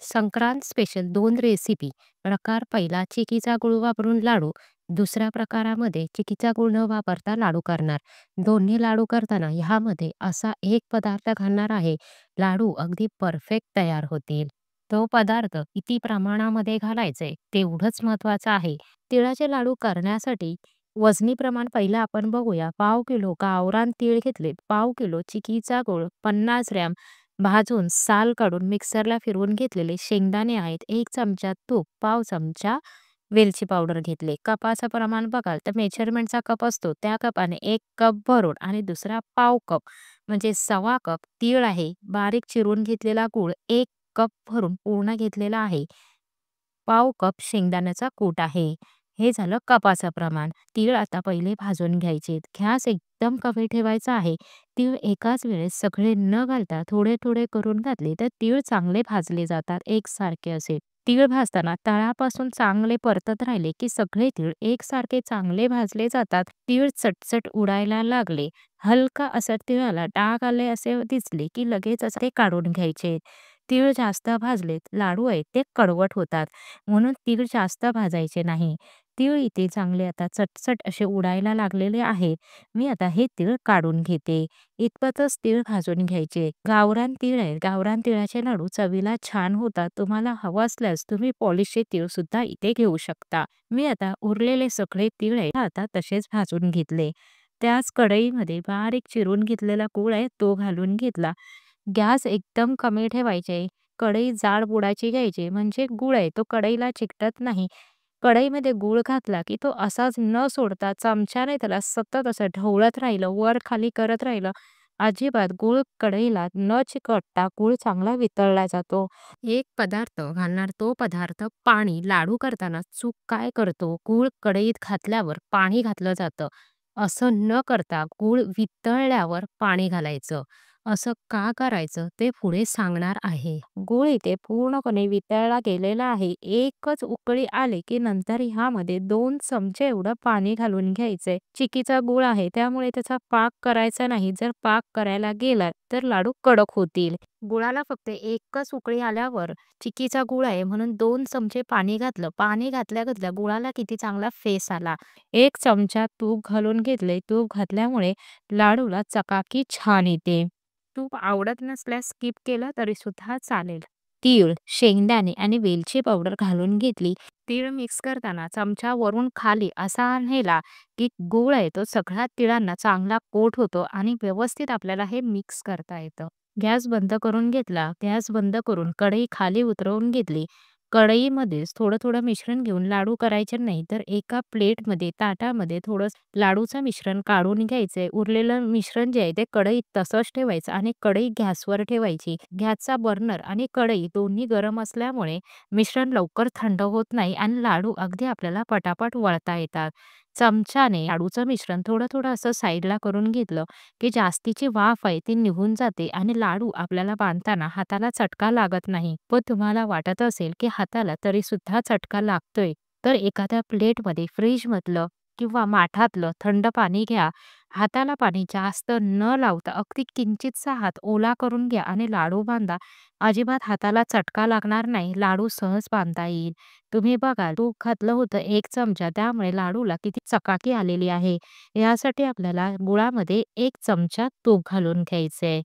Sankrant special 2 recipe. प्रकार पहिला चिकीचा गूळ वापरून लाडू. दुसऱ्या प्रकारामध्ये चिकीचा गूळ न वापरता लाडू करणार. दोन्ही लाडू करताना ह्यामध्ये असा एक पदार्थ घालणार आहे, लाडू अगदी परफेक्ट तयार होतील. तो पदार्थ किती प्रमाणामध्ये घालायचे तेवढंच महत्त्वाचं आहे. तिळाचे लाडू करण्यासाठी वजनी प्रमाण पहिलं आपण बघूया. पाव किलो गावरान तीळ घेतले, पाव किलो चिकीचा गूळ, 50 ग्रॅम भाजून साल काढून मिक्सरला फिरवून घेतलेले शेंगदाणे आहेत, 1 चमचा तूप, पाव चमचा वेलची पावडर घेतले. कपाचं प्रमाण बघाल तर मेजरमेंटचा कप असतो त्या कपाने 1 कप भरून आणि दुसरा पाव कप म्हणजे सव्वा कप तीळ आहे. बारीक चिरून घेतलेला गूळ 1 कप भरून पूर्ण घेतलेला आहे. पाव कप शेंगदाण्याचा कूट आहे. हे झालं कपाचं प्रमाण. तीळ आता पहिले भाजून घ्यायचे. गॅस एकदम कमी ठेवायचा आहे. तीळ एकाच वेळेस सगळे न घालता थोडे थोडे करून घातले तर तीळ चांगले भाजले जातात एकसारखे असे. तीळ भाजताना तळापासून चांगले परतत राहिले की सगळे तीळ एकसारखे चांगले भाजले जातात. तीळ चटचट उडायला लागले, हलका असं तिळाला डाग आले असे दिसले की लगेच ते काढून घ्यायचे. तीळ जास्त भाजलेत लाडू आहेत ते कडवट होतात, म्हणून तीळ जास्त भाजायचे नाही. तीळ इथे चांगले आता चटचट असे उडायला लागलेले आहेत. मी आता हे तीळ काढून घेते. इतपतच तीळ भाजून घ्यायचे. गावरान तीळ आहे. गावरान तिळाचे लाडू चवीला छान होतात. तुम्हाला हवं असल्यास तुम्ही पॉलिशचे तीळ सुद्धा इथे घेऊ शकता. मी आता उरलेले सगळे तीळ आहे आता तसेच भाजून घेतले. त्याच कढईमध्ये बारीक चिरून घेतलेला गूळ आहे तो घालून घेतला. गॅस एकदम कमी ठेवायचे. कढई जाड बुडाची घ्यायची म्हणजे गूळ आहे तो कढईला चिकटत नाही. कढईमध्ये गूळ घातला की तो असाच न सोडता चमच्याने त्याला सतत असं ढवळत राहिलं, वर खाली करत राहिलं. अजिबात गूळ कढईला न चिकटता गूळ चांगला वितळला जातो. एक पदार्थ घालणार तो पदार्थ पाणी. लाडू करताना चूक काय करतो, गूळ कढईत घातल्यावर पाणी घातलं जातं. असं न करता गूळ वितळल्यावर पाणी घालायचं. असं का करायचं ते पुढे सांगणार आहे. गूळ इथे पूर्णपणे वितळला गेलेला आहे. एकच उकळी आली की नंतर ह्यामध्ये 2 चमचे एवढं पाणी घालून घ्यायचंय. चिकीचा गूळ आहे त्यामुळे त्याचा पाक करायचा नाही. जर पाक करायला गेला तर लाडू कडक होतील. गुळाला फक्त एकच उकळी आल्यावर चिकीचा गूळ आहे म्हणून 2 चमचे पाणी घातलं. पाणी घातल्या घातल्या गुळाला किती चांगला फेस आला. 1 चमचा तूप घालून घेतले. तूप घातल्यामुळे लाडूला चकाकी छान येते. तूप आवडत नसल्यास स्किप केलं तरी सुद्धा चालेल. तीळ, शेंगदाणे आणि वेलची पावडर घालून घेतली. तीळ मिक्स करताना चमचा वरून खाली असा नेला की गूळ आहे तो सगळ्या तिळांना चांगला कोट होतो आणि व्यवस्थित आपल्याला हे मिक्स करता येतं. गॅस बंद करून घेतला. गॅस बंद करून कढई खाली उतरवून घेतली. कढईमध्येच थोडं थोडं मिश्रण घेऊन लाडू करायचे नाही तर एका प्लेटमध्ये ताटामध्ये थोडं लाडूचं मिश्रण काढून घ्यायचंय. उरलेलं मिश्रण जे आहे ते कढईत तसंच ठेवायचं आणि कढई गॅसवर ठेवायची. गॅसचा बर्नर आणि कढई दोन्ही गरम असल्यामुळे मिश्रण लवकर थंड होत नाही आणि लाडू अगदी आपल्याला पटापट वळता येतात. चमच्याने लाडूचं मिश्रण थोडं थोडं असं साईडला करून घेतलं की जास्तीची वाफ आहे ती निघून जाते आणि लाडू आपल्याला बांधताना हाताला चटका लागत नाही. पण तुम्हाला वाटत असेल की हाताला तरी सुद्धा चटका लागतोय तर एखाद्या प्लेटमध्ये फ्रीजमधलं किंवा माठातलं थंड पाणी घ्या. हाताला पाणी जास्त न लावता अगदी किंचितसा हात ओला करून घ्या आणि लाडू बांधा. अजिबात हाताला चटका लागणार नाही. लाडू सहज बांधता येईल. तुम्ही बघा तूप घातलं होतं 1 चमचा त्यामुळे लाडूला किती चकाकी आलेली आहे. यासाठी आपल्याला गुळामध्ये 1 चमचा तूप घालून घ्यायचंय.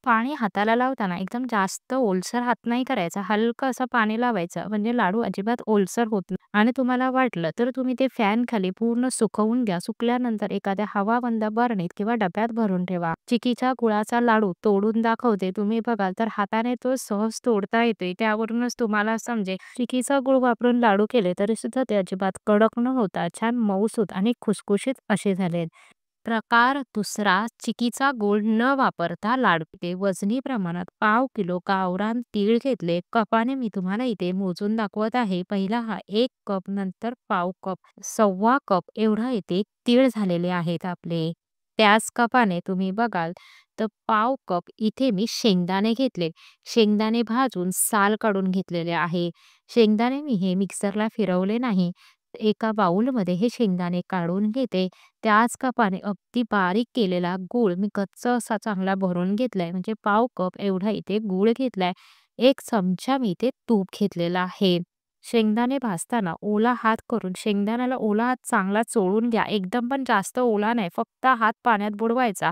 पाणी हाताला लावताना एकदम जास्त ओलसर हात नाही करायचा. हलकं असं पाणी लावायचं म्हणजे लाडू अजिबात ओलसर होत नाही. आणि तुम्हाला वाटलं तर तुम्ही ते फॅन खाली पूर्ण सुकवून घ्या. सुकल्यानंतर एखाद्या हवाबंद बरणीत किंवा डब्यात भरून ठेवा. चिकीच्या गुळाचा लाडू तोडून दाखवते. तुम्ही बघाल तर हाताने तो सहज तोडता येतोय. त्यावरूनच तुम्हाला समजेल चिकीचा गूळ वापरून लाडू केले तरी सुद्धा ते अजिबात कडक न होता छान मऊसूत आणि खुसखुशीत असे झालेत. प्रकार दुसरा चिकीचा गूळ न वापरता लाडू. ते वजनी प्रमाणात पाव किलो गावरान तीळ घेतले. कपाने मी तुम्हाला इथे मोजून दाखवत आहे. पहिला हा 1 कप, नंतर पाव कप, सव्वा कप एवढा इथे तीळ झालेले आहेत आपले. त्याच कपाने तुम्ही बघाल तर पाव कप इथे मी शेंगदाणे घेतले. शेंगदाणे भाजून साल काढून घेतलेले आहे. शेंगदाणे मी हे मिक्सरला फिरवले नाही. एका बाउलमध्ये हे शेंगदाणे काढून घेते. त्याच कपाने अगदी बारीक केलेला गूळ मी कच्चा असा चांगला भरून घेतलाय म्हणजे पाव कप एवढा इथे गूळ घेतलाय. 1 चमचा मी इथे तूप घेतलेलं आहे. शेंगदाणे भाजताना ओला हात करून शेंगदाण्याला ओला हात चांगला चोळून घ्या. एकदम पण जास्त ओला नाही, फक्त हात पाण्यात बुडवायचा.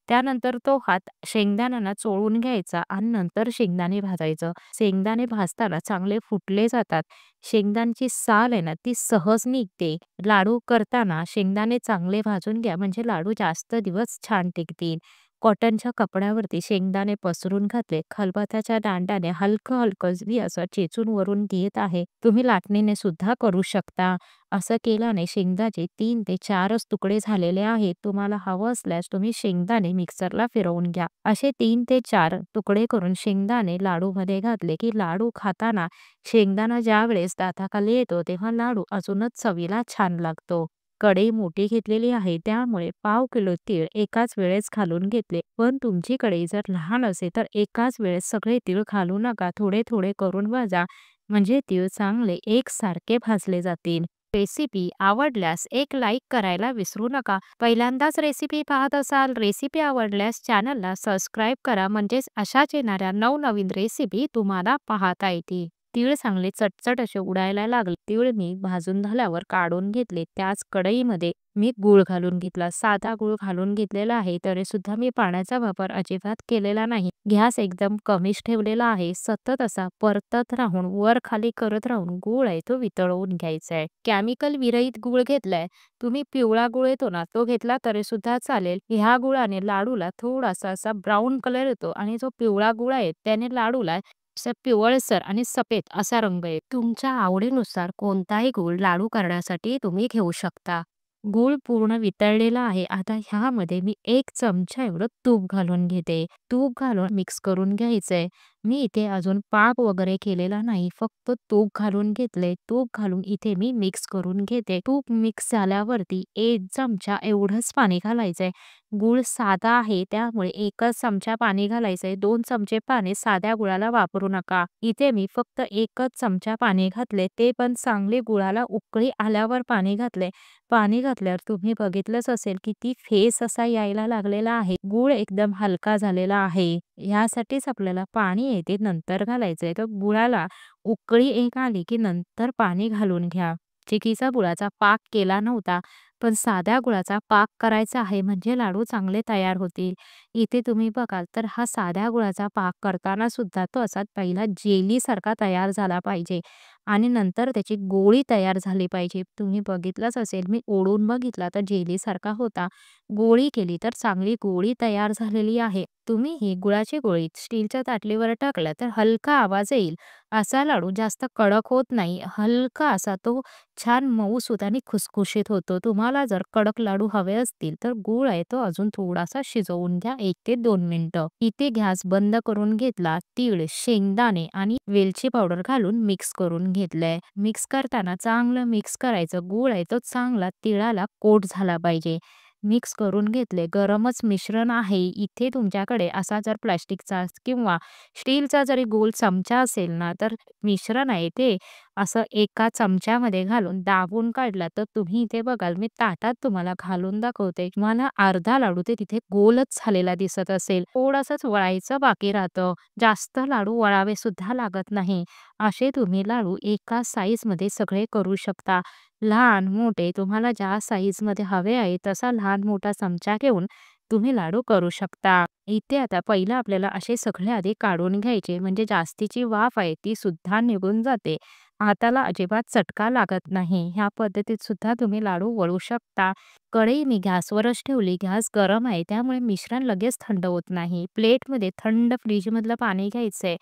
त्यानंतर तो हात शेंगदाण्यांना चोळून घ्यायचा आणि नंतर शेंगदाणे भाजायचं. शेंगदाणे भाजताना चांगले फुटले जातात. शेंगदाण्याची साल आहे ना, ती सहज निघते. लाडू करताना शेंगदाणे चांगले भाजून घ्या, म्हणजे लाडू जास्त दिवस छान टिकतील. कॉटनच्या कपड्यावरती शेंगदाणे पसरून घातले. खलबत्त्याच्या दांड्याने हलकं-हलकं मी असं चेचून वरून घेत आहे. तुम्ही लाटणीने सुद्धा करू शकता. असं केल्याने शेंगदाचे 3 ते 4च तुकडे झालेले आहेत. तुम्हाला हवं असल्यास तुम्ही शेंगदाणे मिक्सरला फिरवून घ्या. असे 3 ते 4 तुकडे करून शेंगदाणे लाडूमध्ये घातले, की लाडू खाताना शेंगदाणा ज्यावेळेस दाताखाली येतो, तेव्हा लाडू अजूनच चवीला छान लागतो. कढई मोठी घेतलेली आहे, त्यामुळे पाव किलो तीळ एकाच वेळेस घालून घेतले. पण तुमची कढई जर लहान असेल तर एकाच वेळेस सगळे तीळ घालू नका. थोडे-थोडे करून भाजा, म्हणजे तीळ चांगले एकसारखे भाजले जातील. रेसिपी आवडल्यास एक लाईक करायला विसरू नका. पहिल्यांदाच रेसिपी पाहत असाल, रेसिपी आवडल्यास चॅनलला सबस्क्राईब करा, म्हणजेच अशाच येणाऱ्या नवनवीन रेसिपी तुम्हाला पाहता येतील. तीळ चांगले चटचट असे उडायला लागले. तीळ मी भाजून झाल्यावर काढून घेतले. त्याच कढईमध्ये मी गूळ घालून घेतला. साधा गूळ घालून घेतलेला आहे, तरी सुद्धा मी पाण्याचा वापर अजिबात केलेला नाही. गॅस एकदम कमीच ठेवलेला आहे. सतत असा परतत राहून वर खाली करत राहून गूळ आहे तो वितळवून घ्यायचा आहे. केमिकल विरहित गूळ घेतलाय. तुम्ही पिवळा गूळ येतो ना, तो घेतला तरी सुद्धा चालेल. ह्या गुळाने लाडूला थोडासा असा ब्राऊन कलर येतो आणि जो पिवळा गूळ आहे त्याने लाडूला असा पिवळसर आणि सफेद असा रंग आहे. तुमच्या आवडीनुसार कोणताही गूळ लाडू करण्यासाठी तुम्ही घेऊ शकता. गूळ पूर्ण वितळलेला आहे. आता ह्यामध्ये मी 1 चमचा एवढं तूप घालून घेते. तूप घालून मिक्स करून घ्यायचंय. मी इथे अजून पाक वगैरे केलेला नाही, फक्त तूप घालून घेतले. तूप घालून इथे मी मिक्स करून घेते. तूप मिक्स झाल्यावरती 1 चमचा एवढंच पाणी घालायचंय. गूळ साधा आहे, त्यामुळे 1च चमचा पाणी घालायचंय. 2 चमचे पाणी साध्या गुळाला वापरू नका. इथे मी फक्त 1च चमचा पाणी घातले, ते पण चांगले गुळाला उकळी आल्यावर पाणी घातले. पाणी घातल्यावर तुम्ही बघितलंच असेल किती फेस असा यायला लागलेला आहे. गूळ एकदम हलका झालेला आहे. ह्यासाठीच आपल्याला पाणी आहे ते नंतर घालायचंय. तर गुळाला उकळी एक आली की नंतर पाणी घालून घ्या. चिकीचा गुळाचा पाक केला नव्हता, पण साध्या गुळाचा पाक करायचा आहे, म्हणजे लाडू चांगले तयार होतील. इथे तुम्ही बघाल तर हा साध्या गुळाचा पाक करताना सुद्धा तो असा पहिला जेलीसारखा तयार झाला पाहिजे आणि नंतर त्याची गोळी तयार झाली पाहिजे. तुम्ही बघितलंच असेल, मी ओढून बघितला तर जेलीसारखा होता. गोळी केली तर चांगली गोळी तयार झालेली आहे. तुम्ही ही गुळाची गोळी स्टीलच्या ताटलीवर टाकल्या तर हलका आवाज येईल. असा लाडू जास्त कडक होत नाही. हलका असा तो छान मऊसूत आणि खुसखुशीत होतो. तुम्हाला जर कडक लाडू हवे असतील तर गूळ आहे तो अजून थोडासा शिजवून घ्या 1 ते 2 मिनिटं. इथे गॅस बंद करून घेतला. तीळ, शेंगदाणे आणि वेलची पावडर घालून मिक्स करून घेतलंय. मिक्स करताना चांगलं मिक्स करायचं. गूळ आहे तो चांगला तिळाला कोट झाला पाहिजे. मिक्स करून घेतले. गरमच मिश्रण आहे. इथे तुमच्याकडे असा जर प्लास्टिकचा किंवा स्टीलचा जरी गोल चमचा असेल ना, तर मिश्रण आहे ते असं एका चमच्यामध्ये घालून दाबून काढला तर तुम्ही इथे बघाल, मी ताटात तुम्हाला घालून दाखवते. तुम्हाला अर्धा लाडू ते तिथे गोलच झालेला दिसत असेल. थोडंसंच वळायचं बाकी राहतं. जास्त लाडू वळावे सुद्धा लागत नाही. असे तुम्ही लाडू एका साईजमध्ये सगळे करू शकता. लहान, मोठे तुम्हाला ज्या साईजमध्ये हवे आहे तसा लहान मोठा चमचा घेऊन तुम्ही लाडू करू शकता. इथे आता पहिलं आपल्याला असे सगळे आधी काढून घ्यायचे, म्हणजे जास्तीची वाफ आहे ती सुद्धा निघून जाते. हाताला अजिबात चटका लागत नाही. ह्या पद्धतीत सुद्धा तुम्ही लाडू वळू शकता. कढई मी गॅसवरच ठेवली. गॅस गरम आहे, त्यामुळे मिश्रण लगेच थंड होत नाही. प्लेटमध्ये थंड फ्रीजमधलं पाणी घ्यायचंय.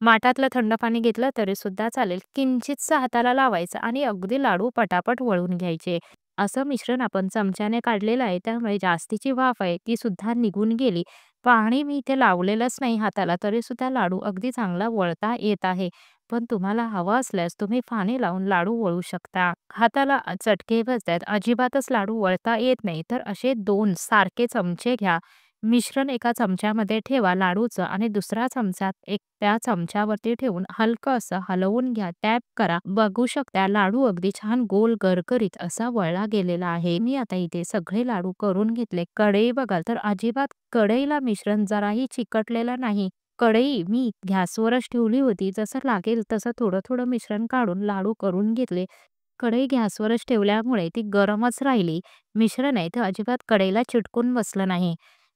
माठातलं थंड पाणी घेतलं तरी सुद्धा चालेल. किंचितसं हाताला लावायचं आणि अगदी लाडू पटापट वळून घ्यायचे. असं मिश्रण आपण चमच्याने काढलेलं आहे, त्यामुळे जास्तीची वाफ आहे ती सुद्धा निघून गेली. पाणी मी इथे लावलेलंच नाही हाताला, तरी सुद्धा लाडू अगदी चांगला वळता येत आहे. पण तुम्हाला हवं असल्यास तुम्ही पाणी लावून लाडू वळू शकता. हाताला चटके बसतात, अजिबातच लाडू वळता येत नाही, तर असे 2 सारखे चमचे घ्या. मिश्रण एका चमच्यामध्ये ठेवा लाडूचं आणि दुसरा चमचा त्या चमच्यावरती ठेवून हलकं असं हलवून घ्या. टॅप करा. बघू शकता लाडू अगदी छान गोल गरगरीत असा वळला गेलेला आहे. मी आता इथे सगळे लाडू करून घेतले. कढई बघाल तर अजिबात कढईला मिश्रण जराही चिकटलेलं नाही. कढई मी गॅसवरच ठेवली होती. जसं लागेल तसं थोडं-थोडं मिश्रण काढून लाडू करून घेतले. कढई गॅसवरच ठेवल्यामुळे ती गरमच राहिली. मिश्रण आहे ते अजिबात कढईला चिटकून बसलं नाही.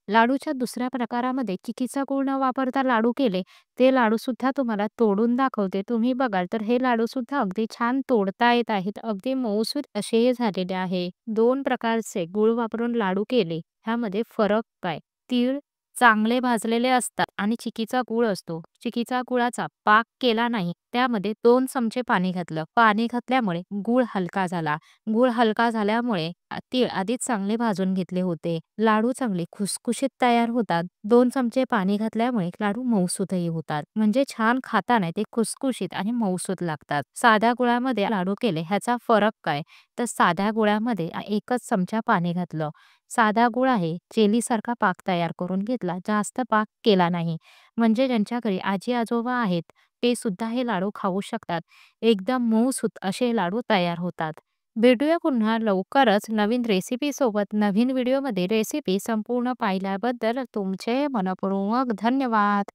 लाडूच्या दुसऱ्या प्रकारामध्ये चिकीचा गूळ न वापरता लाडू केले. ते लाडूसुद्धा तुम्हाला तोडून दाखवते. तुम्ही बघाल तर हे लाडूसुद्धा अगदी छान तोडता येत आहेत. अगदी मऊसूत असे हे झालेले आहे. 2 प्रकारचे गूळ वापरून लाडू केले. ह्यामध्ये फरक काय? तीळ चांगले भाजलेले असतात आणि चिकीचा गूळ असतो. चिकीचा गुळाचा पाक केला नाही. त्यामध्ये 2 चमचे पाणी घातलं. पाणी घातल्यामुळे गूळ हलका झाला. गूळ हलका झाल्यामुळे तीळ आधीच चांगले भाजून घेतले होते. लाडू चांगले खुसखुशीत तयार होतात. 2 चमचे पाणी घातल्यामुळे लाडू मऊसूतही होतात. म्हणजे छान खाताना ते खुसखुशीत आणि मऊसूत लागतात. साध्या गुळामध्ये लाडू केले ह्याचा फरक काय? तर साध्या गुळामध्ये 1च चमचा पाणी घातलं. साधा गूळ आहे जेलीसारखा पाक तयार करून घेतला. जास्त पाक केला नाही. म्हणजे ज्यांच्या घरी आजी-आजोबा आहेत, ते सुद्धा हे लाडू खाऊ शकतात. एकदम मऊसूत असे लाडू तयार होतात. भेटूया पुन्हा लवकरच नवीन रेसिपीसोबत. नवीन व्हिडिओमध्ये रेसिपी संपूर्ण पाहिल्याबद्दल तुमचे मनःपूर्वक धन्यवाद.